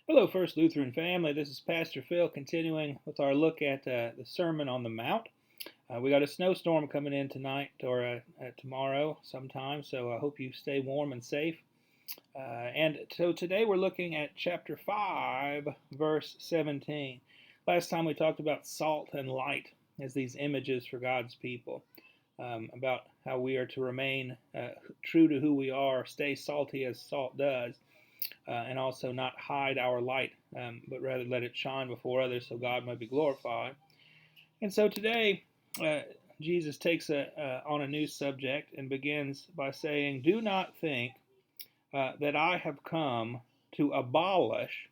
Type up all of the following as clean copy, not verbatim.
Hello, First Lutheran family. This is Pastor Phil continuing with our look at the Sermon on the Mount. We got a snowstorm coming in tonight or tomorrow sometime, so I hope you stay warm and safe. And so today we're looking at chapter 5, verse 17. Last time we talked about salt and light as these images for God's people, about how we are to remain true to who we are, stay salty as salt does. And also not hide our light, but rather let it shine before others so God might be glorified. And so today, Jesus takes on a new subject and begins by saying, "Do not think that I have come to abolish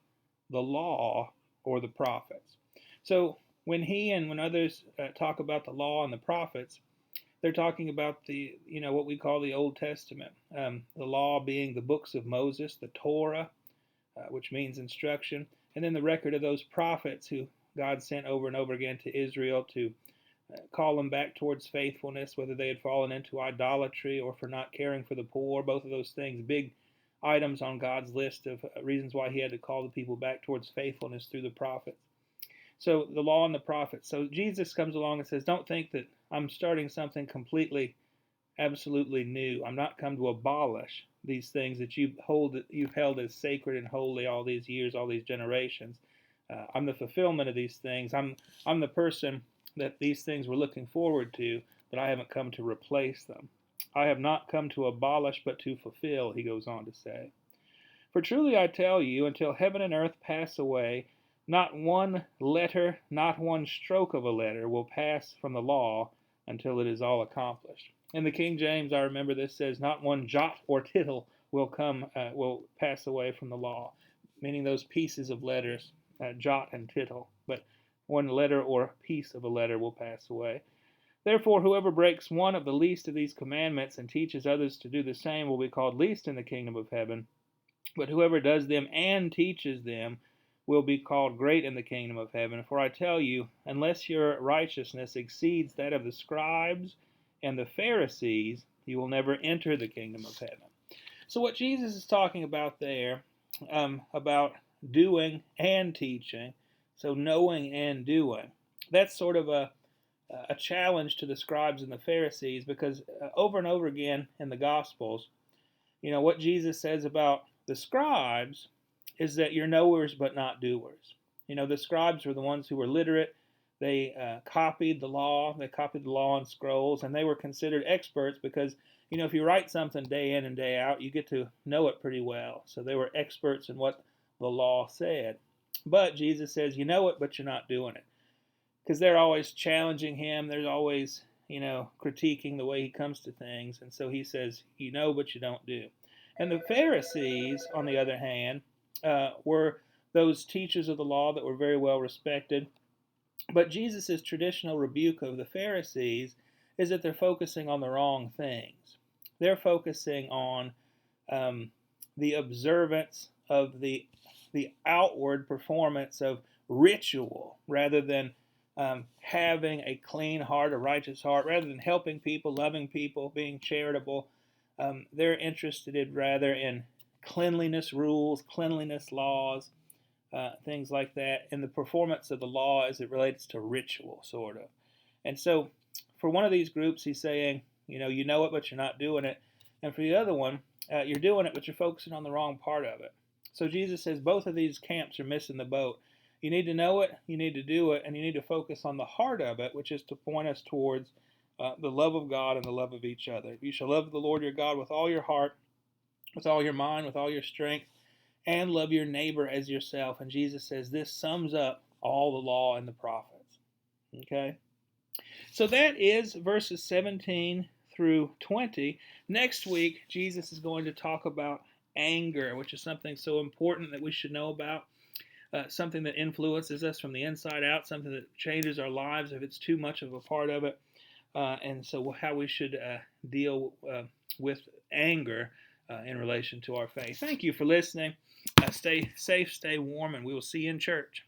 the law or the prophets." So when he and when others talk about the law and the prophets, they're talking about what we call the Old Testament, the law being the books of Moses, the Torah, which means instruction, and then the record of those prophets who God sent over and over again to Israel to call them back towards faithfulness, whether they had fallen into idolatry or for not caring for the poor. Both of those things, big items on God's list of reasons why he had to call the people back towards faithfulness through the prophets. So the law and the prophets. So Jesus comes along and says, don't think that I'm starting something completely, absolutely new. I'm not come to abolish these things that you've held as sacred and holy all these years, all these generations. I'm the fulfillment of these things. I'm the person that these things were looking forward to, but I haven't come to replace them. I have not come to abolish, but to fulfill, he goes on to say. For truly I tell you, until heaven and earth pass away, not one letter, not one stroke of a letter will pass from the law until it is all accomplished. In the King James, I remember this says, not one jot or tittle will pass away from the law, meaning those pieces of letters, jot and tittle, but one letter or piece of a letter will pass away. Therefore, whoever breaks one of the least of these commandments and teaches others to do the same will be called least in the kingdom of heaven. But whoever does them and teaches them will be called great in the kingdom of heaven. For I tell you, unless your righteousness exceeds that of the scribes and the Pharisees, you will never enter the kingdom of heaven. So what Jesus is talking about there, about doing and teaching, so knowing and doing, that's sort of a challenge to the scribes and the Pharisees, because over and over again in the Gospels, what Jesus says about the scribes is that you're knowers but not doers. The scribes were the ones who were literate. They copied the law. They copied the law on scrolls, and they were considered experts because, if you write something day in and day out, you get to know it pretty well. So they were experts in what the law said. But Jesus says, you know it, but you're not doing it. Because they're always challenging him. They're always, critiquing the way he comes to things. And so he says, you know, but you don't do. And the Pharisees, on the other hand, were those teachers of the law that were very well respected. But Jesus' traditional rebuke of the Pharisees is that they're focusing on the wrong things. They're focusing on the observance of the outward performance of ritual rather than having a clean heart, a righteous heart, rather than helping people, loving people, being charitable. They're interested rather in cleanliness rules, cleanliness laws, things like that, and the performance of the law as it relates to ritual, sort of. And so for one of these groups, he's saying, you know it, but you're not doing it. And for the other one, you're doing it, but you're focusing on the wrong part of it. So Jesus says both of these camps are missing the boat. You need to know it, you need to do it, and you need to focus on the heart of it, which is to point us towards the love of God and the love of each other. You shall love the Lord your God with all your heart, with all your mind, with all your strength, and love your neighbor as yourself. And Jesus says this sums up all the law and the prophets. Okay? So that is verses 17 through 20. Next week, Jesus is going to talk about anger, which is something so important that we should know about. Something that influences us from the inside out, something that changes our lives if it's too much of a part of it. And so how we should deal with anger in relation to our faith. Thank you for listening. Stay safe, stay warm, and we will see you in church.